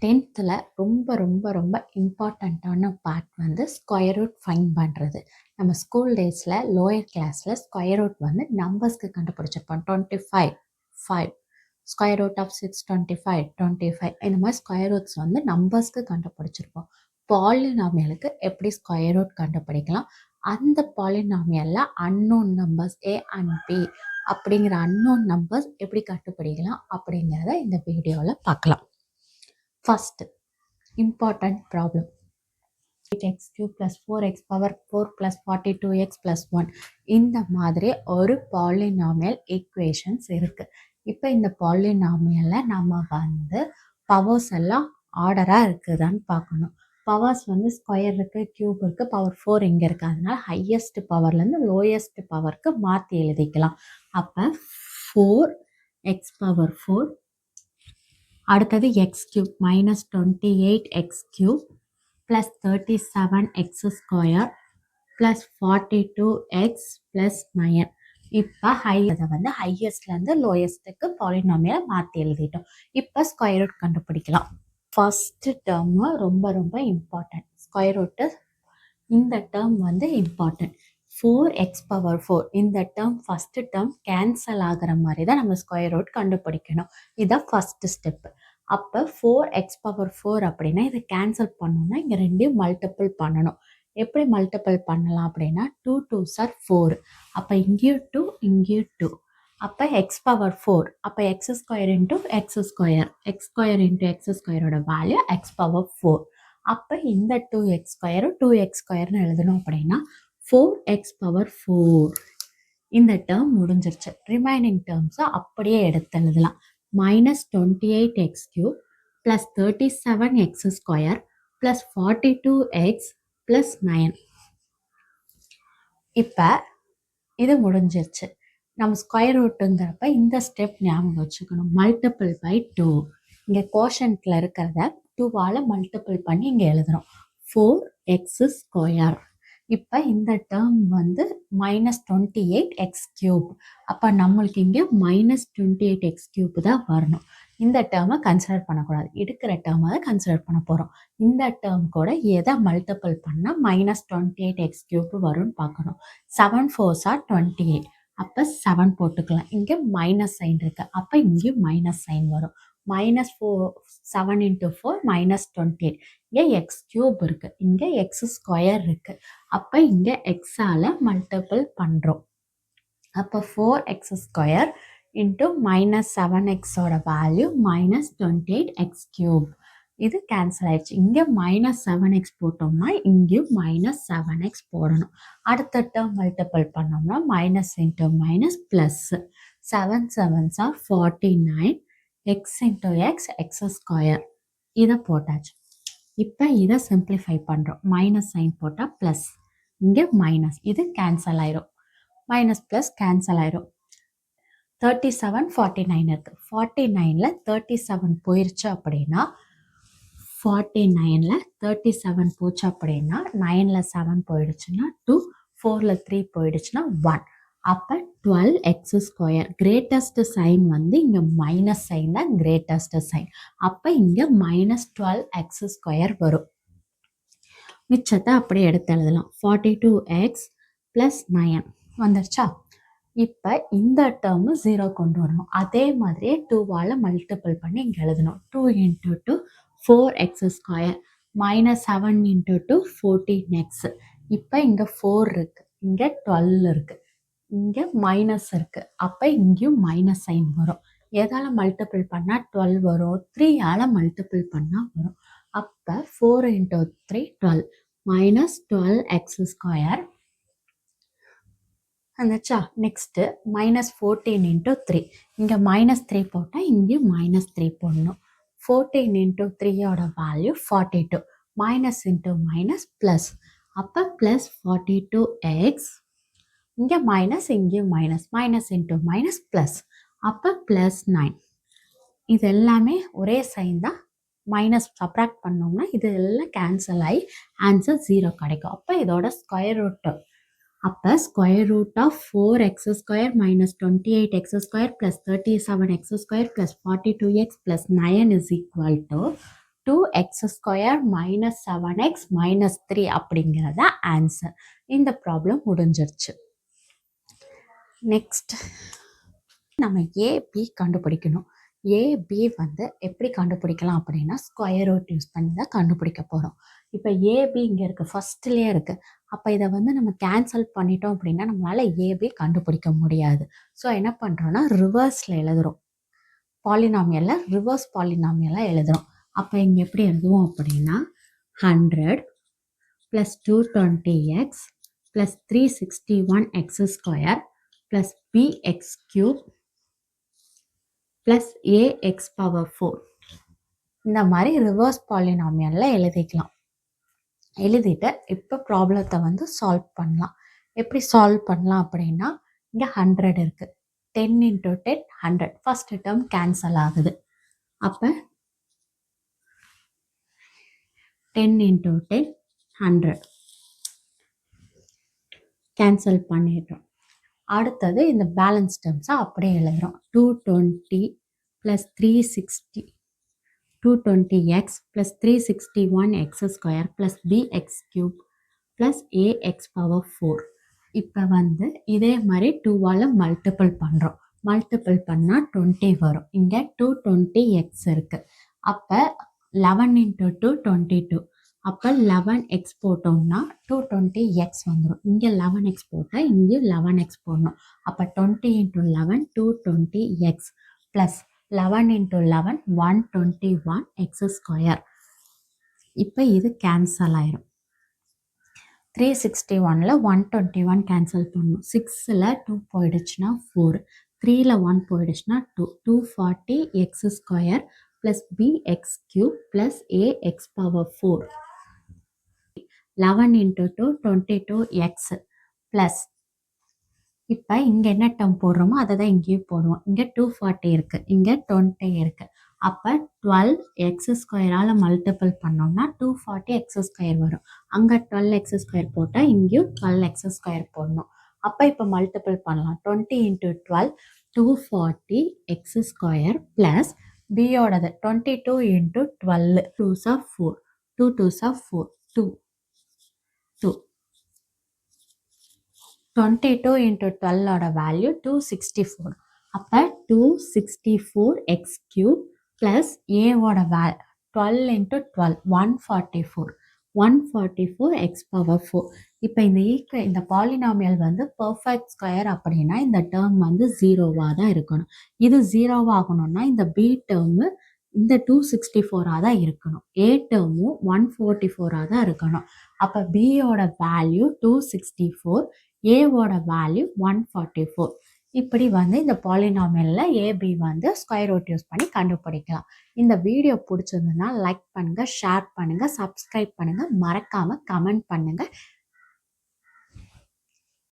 10th ரொம்ப ரொம்ப ரொம்ப இம்பார்ட்டண்ட்டான பார்ட் வந்து ஸ்கொயர் ரூட் ஃபைண்ட் பண்ணுறது. நம்ம ஸ்கூல் டேஸில் லோயர் கிளாஸில் ஸ்கொயர் ரூட் வந்து நம்பர்ஸ்க்கு கண்டுபிடிச்சிருப்போம். 25 5 ஸ்கொயர் ரூட் ஆஃப் 625 25 இந்த மாதிரி ஸ்கொயர் ரூட்ஸ் வந்து நம்பர்ஸ்க்கு கண்டுபிடிச்சிருப்போம். பாலினாமியலுக்கு எப்படி ஸ்கொயர் ரூட் கண்டுபிடிக்கலாம், அந்த பாலினாமியலில் unknown numbers A and B அப்படிங்கிற அன்னோன் நம்பர்ஸ் எப்படி கண்டுபிடிக்கலாம் அப்படிங்கிறத இந்த வீடியோவில் பார்க்கலாம். First, important problem. 8x cube plus 4x power 4 plus 42x plus 1 இந்த மாதிரி ஒரு பாலினாமியல் ஈக்குவேஷன்ஸ் இருக்கு. இப்போ இந்த பாலினாமியலில் நம்ம வந்து பவர்ஸ் எல்லாம் ஆர்டராக இருக்குதான்னு பார்க்கணும். பவர்ஸ் வந்து ஸ்கொயர் இருக்குது, கியூப் இருக்குது, பவர் 4 இங்கே இருக்குது. அதனால ஹையஸ்ட் பவர்லேருந்து லோயஸ்ட் பவருக்கு மாற்றி எழுதிக்கலாம். அப்போ 4x பவர் 4 அடுத்தது X cube minus 28x cube plus 37x square plus 42x plus 9. இப்போ அதை வந்து ஹையஸ்ட்லேருந்து லோயஸ்ட்டுக்கு பாலினாமியலை மாற்றி எழுதிட்டோம். இப்போ ஸ்கொயர் ரூட் கண்டுபிடிக்கலாம். ஃபஸ்ட்டு டேர்மு ரொம்ப ரொம்ப இம்பார்ட்டன்ட். ஸ்கொயர் ரூட்டு இந்த டேர்ம் வந்து இம்பார்ட்டன்ட். 4x பவர் 4 இந்த டேர்ம் ஃபஸ்ட்டு டேர்ம் கேன்சல் ஆகிற மாதிரி தான் நம்ம ஸ்கொயர் ரூட் கண்டுபிடிக்கணும். இதுதான் ஃபஸ்ட்டு ஸ்டெப்பு. அப்போ 4x பவர் 4 அப்படின்னா இதை கேன்சல் பண்ணணும்னா இங்கே ரெண்டையும் மல்டிபிள் பண்ணணும். எப்படி மல்டிபிள் பண்ணலாம் அப்படின்னா 2 2s are 4. அப்போ இங்கேயும் 2 இங்கேயும் 2. அப்போ எக்ஸ் பவர் 4 அப்போ x square into x square x square into x ஸ்கொயரோட வேல்யூ எக்ஸ் பவர் 4. அப்போ இந்த 2x ஸ்கொயரும் 2x ஸ்கொயர்னு எழுதணும் அப்படின்னா 4x பவர் 4 இந்த டேர்ம் முடிஞ்சிருச்சு. ரிமைனிங் டேர்ம்ஸை அப்படியே எடுத்து எழுதலாம். Minus 28x cube plus 37x square plus 42x plus 9. இப்போ இது முடிஞ்சிருச்சு. நம்ம ஸ்கொயர் ரூட்டுங்கிறப்ப இந்த ஸ்டெப் ஞாபகம் வச்சுக்கணும். Multiple by 2. இங்கே கோஷன்ட்டில் இருக்கிறத 2வால் மல்டிபிள் பண்ணி இங்கே எழுதுகிறோம். 4x square. இப்போ இந்த டேர்ம் வந்து மைனஸ் 28x கியூப். அப்போ நம்மளுக்கு இங்கே மைனஸ் 28x கியூப் தான் வரணும். இந்த டேர்மை கன்சிடர் பண்ணக்கூடாது, இருக்கிற டேர்மை தான் கன்சிடர் பண்ண போகிறோம். இந்த டேர்ம் கூட எதை மல்டிபிள் பண்ணால் மைனஸ் 28x கியூப் வரும்னு பார்க்கணும். 7 4s are 28. அப்போ 7 போட்டுக்கலாம். இங்கே மைனஸ் சைன் இருக்குது, அப்போ இங்கேயும் மைனஸ் சைன் வரும். Minus 7 into 4 minus 28. இங்கே எக்ஸ் கியூப் இருக்குது, இங்கே எக்ஸ் ஸ்கொயர் இருக்குது. அப்போ இங்கே எக்ஸால் மல்டிபிள் பண்ணுறோம். அப்போ 4x ஸ்கொயர் இன்ட்டு மைனஸ் 7xோட வேல்யூ மைனஸ் 28x கியூப். இது கேன்சல் ஆயிடுச்சு. இங்கே மைனஸ் 7x போட்டோம்னா இங்கேயும் மைனஸ் 7x போடணும். அடுத்த டேர்ம் மல்டிபிள் பண்ணோம்னா minus into minus plus 7 7s are 49 X into X X square. இதை போட்டாச்சு. இப்போ இதை சிம்பிளிஃபை பண்ணுறோம். மைனஸ் சைன் போட்டால் ப்ளஸ், இங்கே மைனஸ், இது கேன்சல் ஆயிரும். மைனஸ் ப்ளஸ் கேன்சல் ஆயிரும். 37 49 இருக்குது. 49ல் 37 போயிடுச்சு அப்படின்னா 49ல் 37 போச்சு அப்படின்னா 9ல் 7 போயிடுச்சுன்னா 2, 4ல் 3 போயிடுச்சுன்னா 1. அப்போ 12x ஸ்கொயர். கிரேட்டஸ்ட் சைன் வந்து இங்கே மைனஸ் சைன் தான் கிரேட்டஸ்ட் சைன். அப்போ இங்கே மைனஸ் 12x ஸ்கொயர் வரும். மிச்சத்தை அப்படியே எடுத்து எழுதலாம். 42x ப்ளஸ் 9 வந்துருச்சா? இப்போ இந்த டேர்மு 0 கொண்டு வரணும். அதே மாதிரியே 2வால் மல்டிபிள் பண்ணி இங்கே எழுதணும். 2 into 2 4x square minus 7 into 2 14x. இப்போ இங்கே 4 இருக்குது, இங்கே 12 இருக்குது, இங்கே மைனஸ் இருக்குது. அப்போ இங்கேயும் மைனஸ் சைன் வரும். எதால் மல்டிபிள் பண்ணால் 12 வரும்? 3ஆல் மல்டிபிள் பண்ணால் வரும். அப்போ 4 இன்ட்டு 3 12 மைனஸ் 12x ஸ்கொயர் வந்துச்சா? Next minus 14 into 3. இங்கே மைனஸ் 3 போட்டால் இங்கேயும் மைனஸ் 3 போடணும். 14 இன்ட்டு 3யோட value 42. Minus into minus plus. அப்போ ப்ளஸ் 42x. இங்கே மைனஸ் இங்கேயும் minus. Minus into minus plus. அப்போ ப்ளஸ் 9. இது எல்லாமே ஒரே சைன் தான். மைனஸ் சப்ராக்ட் பண்ணோம்னா இது எல்லாம் கேன்சல் ஆகி ஆன்சர் 0 கிடைக்கும். அப்போ இதோட ஸ்கொயர் ரூட்டு. அப்போ square root of 4x square minus 28x square plus 37x square plus 42x plus 9 is equal to 2x² minus 7x minus 3 அப்படிங்கிறத ஆன்சர். இந்த ப்ராப்ளம் முடிஞ்சிருச்சு. நெக்ஸ்ட் நம்ம ஏபி கண்டுபிடிக்கணும். ஏபி வந்து எப்படி கண்டுபிடிக்கலாம் அப்படின்னா ஸ்கொயர் ரூட் யூஸ் பண்ணி தான் கண்டுபிடிக்க போகிறோம். இப்போ ஏபி இங்கே இருக்குது, ஃபஸ்ட்லேயே இருக்குது. அப்போ இதை வந்து நம்ம கேன்சல் பண்ணிட்டோம் அப்படின்னா நம்மளால் ஏபி கண்டுபிடிக்க முடியாது. ஸோ என்ன பண்ணுறோன்னா ரிவர்ஸில் எழுதுகிறோம். பாலினாமியலில் ரிவர்ஸ் பாலினாமியலாக எழுதுகிறோம். அப்போ இங்கே எப்படி எழுதுவோம் அப்படின்னா 100 + 220x + 361x² + bx³ + ax⁴ இந்த மாதிரி ரிவர்ஸ் பாலினாமியலில் எழுதிக்கலாம். எழுதிட்டு இப்போ ப்ராப்ளத்தை வந்து சால்வ் பண்ணலாம். எப்படி சால்வ் பண்ணலாம் அப்படின்னா இங்கே 100 இருக்குது. 10 × 10 100. ஃபஸ்ட்டு டேர்ம் கேன்சல் ஆகுது. அப்போ 10 × 10 100 கேன்சல் பண்ணிடுறோம். அடுத்தது இந்த பேலன்ஸ் டேர்ம்ஸை அப்படியே எழுதுகிறோம். 220 + 360 220x + 361x² + bx³ + ax⁴. இப்போ வந்து இதே மாதிரி 2ஆல் மல்டிபிள் பண்ணுறோம். மல்டிபிள் பண்ணால் 20 வரும். இங்கே 220x இருக்குது. அப்போ 11 × 2 22. அப்போ 11x போட்டோம்னா 220x வந்துடும். இங்கே 11x போட்டால் இங்கேயும் 11x போடணும். அப்போ 20 × 11 220x + 11 × 11 121x². இப்போ இது கேன்சல் ஆயிரும். 361ல் 121 கேன்சல் பண்ணணும். 6ல் 2 போயிடுச்சுன்னா 4, 3ல் 1 போயிடுச்சுன்னா 2, 240x² + bx³ + ax⁴. 11 × 2 22x plus இப்போ இங்கே என்ன டேர்ம் போடுறோமோ அதை தான் இங்கேயும் போடுவோம். இங்கே 240 இருக்குது, இங்கே 20 இருக்குது. அப்போ 12x² மல்டிபிள் பண்ணோம்னா 240x² வரும். அங்கே 12x² போட்டால் இங்கேயும் 12x² போடணும். அப்போ இப்போ மல்டிபிள் பண்ணலாம். 20 × 12 240x² plus பியோடது 22 × 12 2s are 4 2 2s are 4 2 2 22 × 12ஓட value 264. அப்போ 264x³ ப்ளஸ் ஏவோட 12 × 12 144 144x⁴. இப்போ இந்த பாலினாமியல் வந்து பர்ஃபெக்ட் ஸ்கொயர் அப்படின்னா இந்த டேர்ம் வந்து 0வாக தான் இருக்கணும். இது 0வாகணும்னா இந்த பி டேர்மு இந்த 264 தான் இருக்கணும். ஏ டேர்மும் 144 தான் இருக்கணும். அப்போ பியோட வேல்யூ 264, ஏவோட வேல்யூ 144. இப்படி வந்து இந்த பாலினாமியலில் ஏபி வந்து ஸ்கொயர் ரூட் யூஸ் பண்ணி கண்டுபிடிக்கலாம். இந்த வீடியோ பிடிச்சிருந்ததுன்னா லைக் பண்ணுங்கள், ஷேர் பண்ணுங்கள், சப்ஸ்கிரைப் பண்ணுங்கள், மறக்காமல் கமெண்ட் பண்ணுங்கள்.